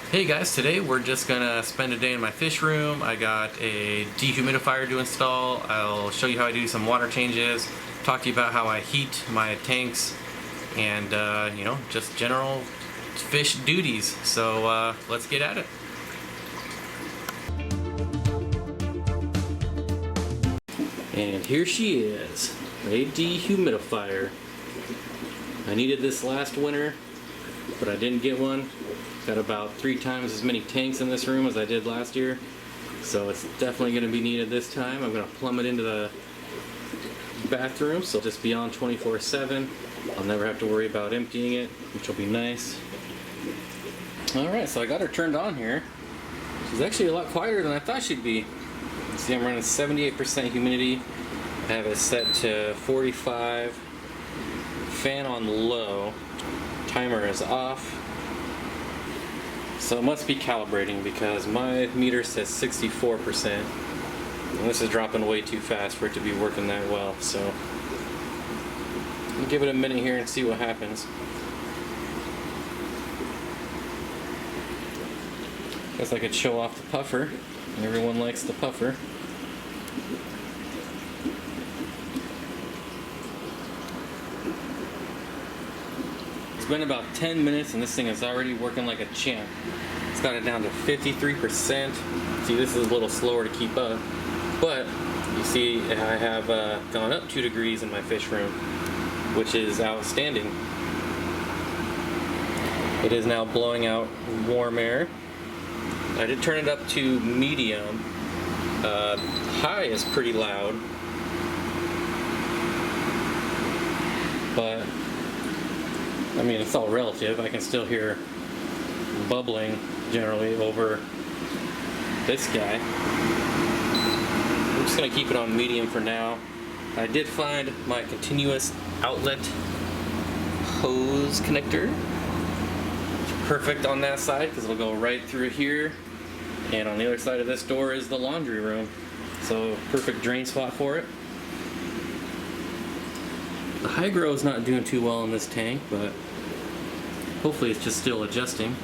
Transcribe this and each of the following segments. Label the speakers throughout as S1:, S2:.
S1: Hey guys, today we're just gonna spend a day in my fish room. I got a dehumidifier to install. I'll show you how I do some water changes, talk to you about how I heat my tanks, and just general fish duties. So let's get at it. And here she is, a dehumidifier. I needed this last winter, but I didn't get one. Got about 3 times as many tanks in this room as I did last year, so it's definitely going to be needed this time. I'm going to plumb it into the bathroom, so just be on 24/7. I'll never have to worry about emptying it, which will be nice. Alright, so I got her turned on here. She's actually a lot quieter than I thought she'd be. See, I'm running 78% humidity. I have it set to 45. Fan on low. Timer is off. So it must be calibrating because my meter says 64%. And this is dropping way too fast for it to be working that well. So I'll give it a minute here and see what happens. Guess I could show off the puffer. Everyone likes the puffer. It's been about 10 minutes and this thing is already working like a champ. It's got it down to 53%. See, this is a little slower to keep up, but you see I have gone up 2 degrees in my fish room, which is outstanding. It is now blowing out warm air. I did turn it up to medium. High is pretty loud, but I mean, it's all relative. I can still hear bubbling generally over this guy. I'm just going to keep it on medium for now. I did find my continuous outlet hose connector. Perfect on that side because it'll go right through here. And on the other side of this door is the laundry room. So perfect drain spot for it. The high grow is not doing too well in this tank, but hopefully it's just still adjusting.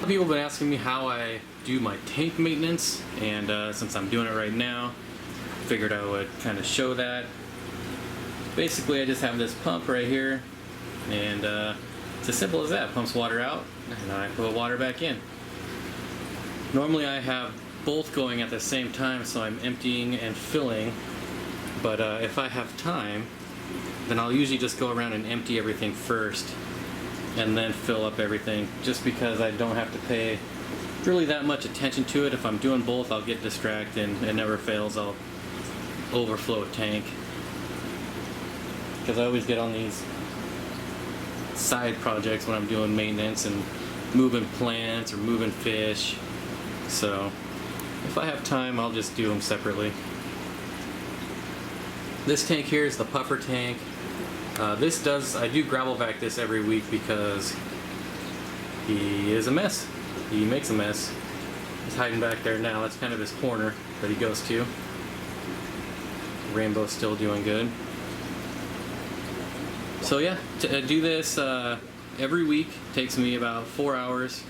S1: People have been asking me how I do my tank maintenance, and since I'm doing it right now, I figured I would kind of show that. Basically, I just have this pump right here, and it's as simple as that. Pumps water out, and I put water back in. Normally I have both going at the same time, so I'm emptying and filling, but if I have time, then I'll usually just go around and empty everything first and then fill up everything, just because I don't have to pay really that much attention to it. If I'm doing both, I'll get distracted, and it never fails, I'll overflow a tank. Because I always get on these side projects when I'm doing maintenance and moving plants or moving fish. So if I have time, I'll just do them separately. This tank here is the puffer tank. I do gravel vac this every week because he is a mess. He makes a mess. He's hiding back there now. That's kind of his corner that he goes to. Rainbow's still doing good. So yeah, to do this every week takes me about 4 hours.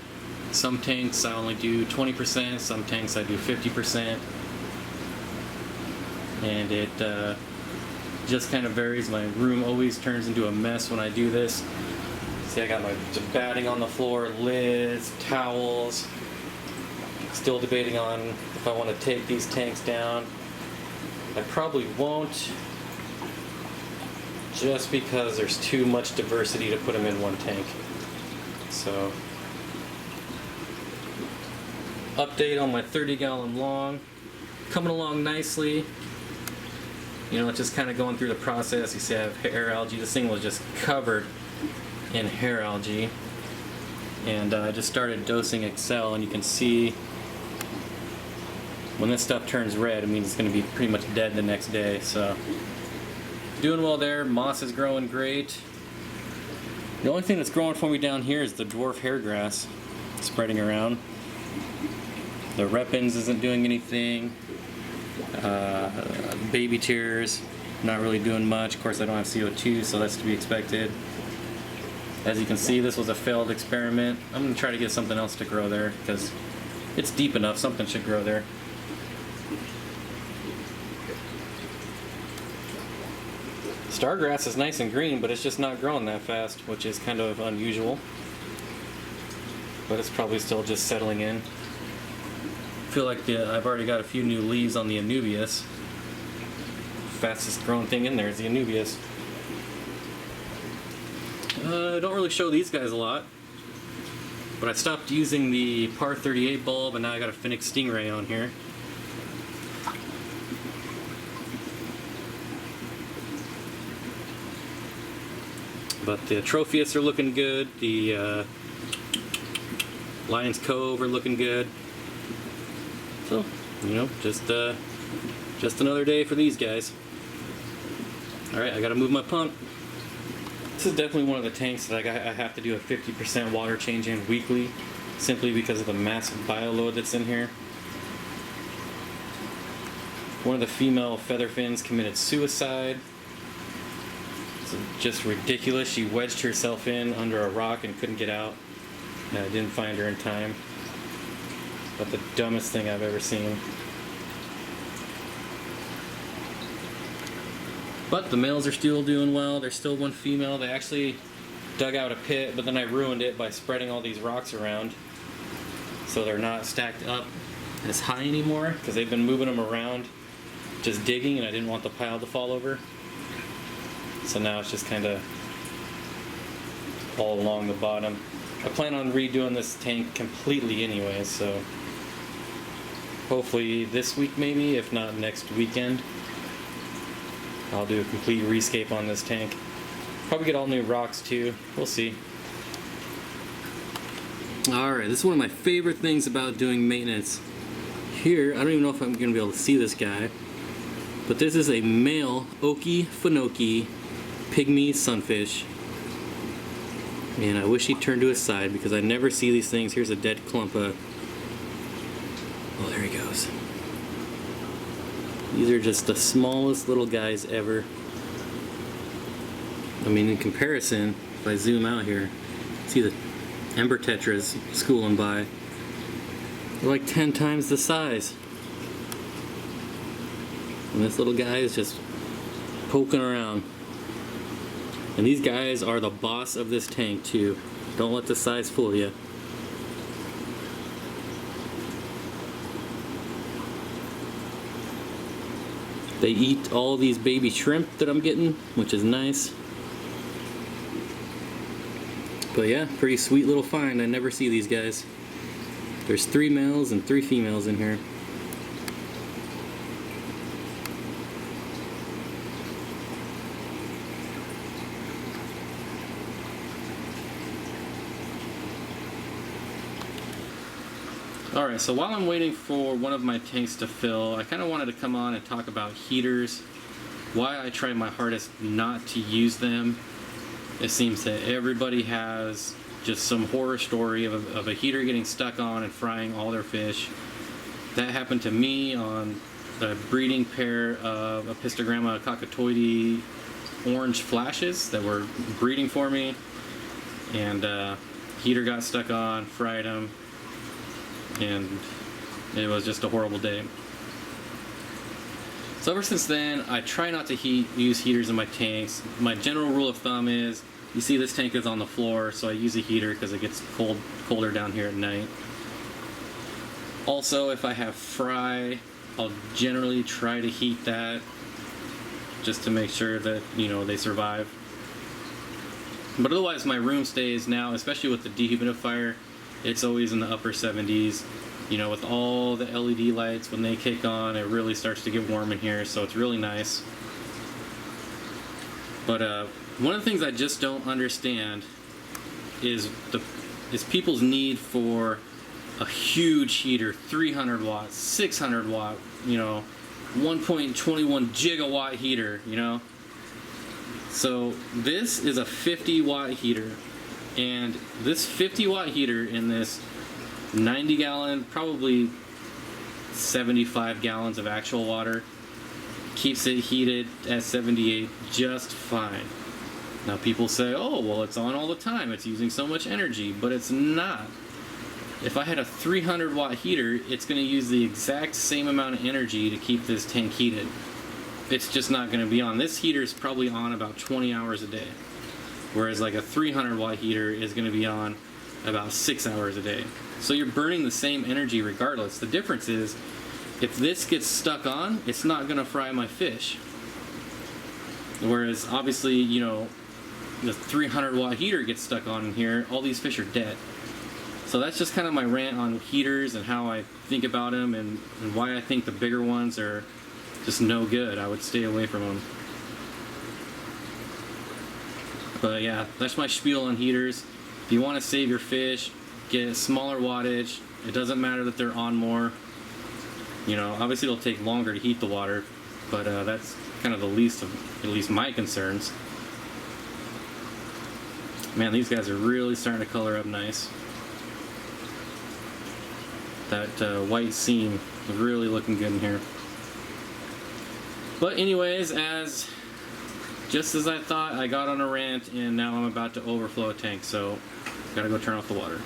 S1: Some tanks I only do 20%, some tanks I do 50%. And it just kind of varies. My room always turns into a mess when I do this. See, I got my batting on the floor, lids, towels. Still debating on if I want to take these tanks down. I probably won't, just because there's too much diversity to put them in one tank. So, update on my 30-gallon long. Coming along nicely. You know, it's just kind of going through the process. You see I have hair algae. This thing was just covered in hair algae. And I just started dosing Excel, and you can see when this stuff turns red, it means it's going to be pretty much dead the next day. So, doing well there. Moss is growing great. The only thing that's growing for me down here is the dwarf hair grass spreading around. The Repens isn't doing anything. Baby tears, not really doing much. Of course, I don't have CO2, so that's to be expected. As you can see, this was a failed experiment. I'm going to try to get something else to grow there because it's deep enough. Something should grow there. Stargrass is nice and green, but it's just not growing that fast, which is kind of unusual. But it's probably still just settling in. I feel like I've already got a few new leaves on the Anubias. Fastest growing thing in there is the Anubias. I don't really show these guys a lot, but I stopped using the Par 38 bulb and now I got a Phoenix Stingray on here. But the Tropheus are looking good, the Lion's Cove are looking good. So, you know, just another day for these guys. Alright, I gotta move my pump. This is definitely one of the tanks that I have to do a 50% water change in weekly, simply because of the massive bioload that's in here. One of the female featherfins committed suicide. It's just ridiculous. She wedged herself in under a rock and couldn't get out. And I didn't find her in time. But the dumbest thing I've ever seen. But the males are still doing well. There's still one female. They actually dug out a pit, but then I ruined it by spreading all these rocks around. So they're not stacked up as high anymore because they've been moving them around just digging, and I didn't want the pile to fall over. So now it's just kind of all along the bottom. I plan on redoing this tank completely anyway, so hopefully this week maybe, if not next weekend. I'll do a complete rescape on this tank. Probably get all new rocks too. We'll see. Alright, this is one of my favorite things about doing maintenance. Here, I don't even know if I'm going to be able to see this guy, but this is a male Okefenokee pygmy sunfish. And I wish he'd turn to his side because I never see these things. Here's a dead clump of... Oh, there he goes. These are just the smallest little guys ever. I mean, in comparison, if I zoom out here, see the ember tetras schooling by. They're like 10 times the size. And this little guy is just poking around. And these guys are the boss of this tank too. Don't let the size fool you. They eat all these baby shrimp that I'm getting, which is nice. But yeah, pretty sweet little find. I never see these guys. There's 3 males and 3 females in here. Alright, so while I'm waiting for one of my tanks to fill, I kind of wanted to come on and talk about heaters. Why I try my hardest not to use them. It seems that everybody has just some horror story of a heater getting stuck on and frying all their fish. That happened to me on the breeding pair of Apistogramma cockatoide orange flashes that were breeding for me. And heater got stuck on, fried them. And it was just a horrible day. So ever since then, I try not to use heaters in my tanks. My general rule of thumb is, you see this tank is on the floor, so I use a heater because it gets colder down here at night. Also, if I have fry, I'll generally try to heat that just to make sure that, you know, they survive. But otherwise, my room stays now, especially with the dehumidifier, it's always in the upper 70s. You know, with all the LED lights, when they kick on, it really starts to get warm in here, so it's really nice. But one of the things I just don't understand is people's need for a huge heater, 300 watts, 600 watt, you know, 1.21 gigawatt heater, you know. So this is a 50 watt heater. And this 50 watt heater in this 90 gallon, probably 75 gallons of actual water, keeps it heated at 78 just fine. Now people say, oh, well, it's on all the time, it's using so much energy, but it's not. If I had a 300 watt heater, it's going to use the exact same amount of energy to keep this tank heated. It's just not going to be on. This heater is probably on about 20 hours a day, whereas like a 300 watt heater is going to be on about 6 hours a day. So you're burning the same energy regardless. The difference is, if this gets stuck on, it's not going to fry my fish. Whereas obviously, you know, the 300 watt heater gets stuck on in here, all these fish are dead. So that's just kind of my rant on heaters and how I think about them, and why I think the bigger ones are just no good. I would stay away from them. But yeah, that's my spiel on heaters. If you want to save your fish, get a smaller wattage. It doesn't matter that they're on more. You know, obviously it'll take longer to heat the water, but that's kind of the least of, at least my concerns. Man, these guys are really starting to color up nice. That white seam is really looking good in here. But anyways, just as I thought, I got on a rant and now I'm about to overflow a tank, so gotta go turn off the water.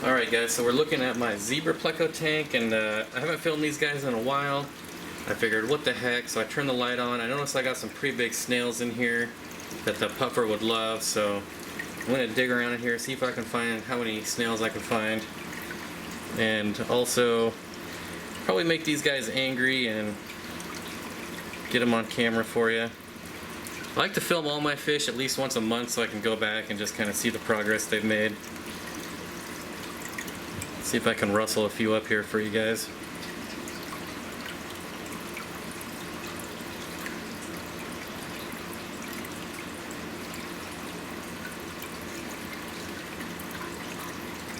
S1: Alright guys, so we're looking at my Zebra Pleco tank, and I haven't filmed these guys in a while. I figured, what the heck, so I turned the light on. I noticed I got some pretty big snails in here that the puffer would love, so I'm going to dig around in here, see if I can find how many snails I can find. And also, probably make these guys angry and get them on camera for you. I like to film all my fish at least once a month so I can go back and just kind of see the progress they've made. See if I can rustle a few up here for you guys.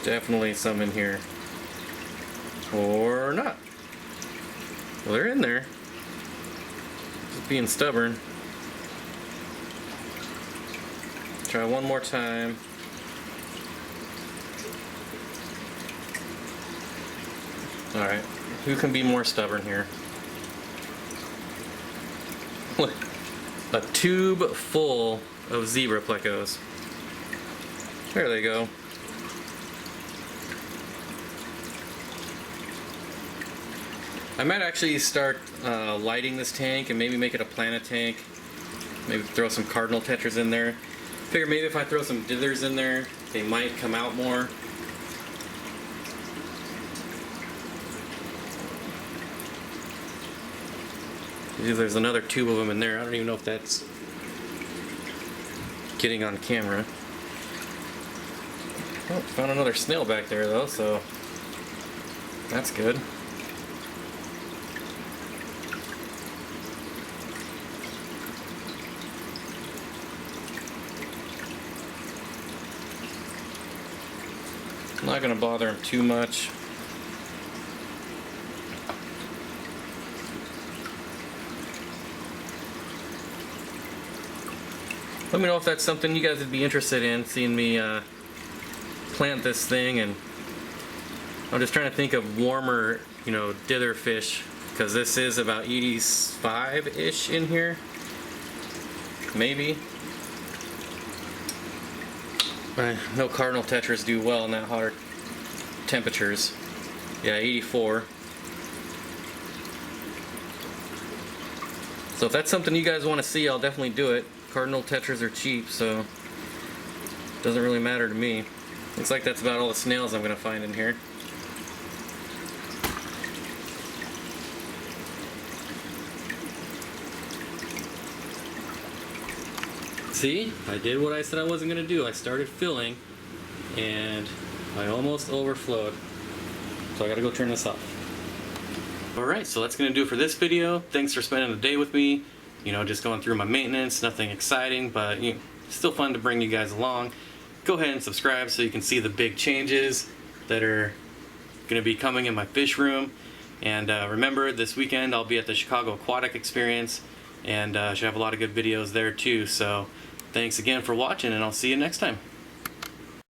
S1: Definitely some in here. Or not. Well, they're in there. Just being stubborn. Try one more time. Alright, who can be more stubborn here? Look, a tube full of Zebra Plecos. There they go. I might actually start lighting this tank and maybe make it a planet tank. Maybe throw some cardinal tetras in there. Figure maybe if I throw some dithers in there, they might come out more. There's another tube of them in there. I don't even know if that's getting on camera. Oh, found another snail back there though, so that's good. I'm not going to bother him too much. Let me know if that's something you guys would be interested in, seeing me plant this thing. And I'm just trying to think of warmer, you know, dither fish, because this is about 85-ish in here, maybe. No cardinal tetras do well in that hotter temperatures. Yeah, 84. So if that's something you guys want to see, I'll definitely do it. Cardinal tetras are cheap, so it doesn't really matter to me. Looks like that's about all the snails I'm going to find in here. See, I did what I said I wasn't going to do. I started filling and I almost overflowed. So I got to go turn this off. Alright, so that's going to do it for this video. Thanks for spending the day with me. You know, just going through my maintenance, nothing exciting, but you know, still fun to bring you guys along. Go ahead and subscribe so you can see the big changes that are going to be coming in my fish room. And remember, this weekend I'll be at the Chicago Aquatic Experience, and should have a lot of good videos there too. So thanks again for watching, and I'll see you next time.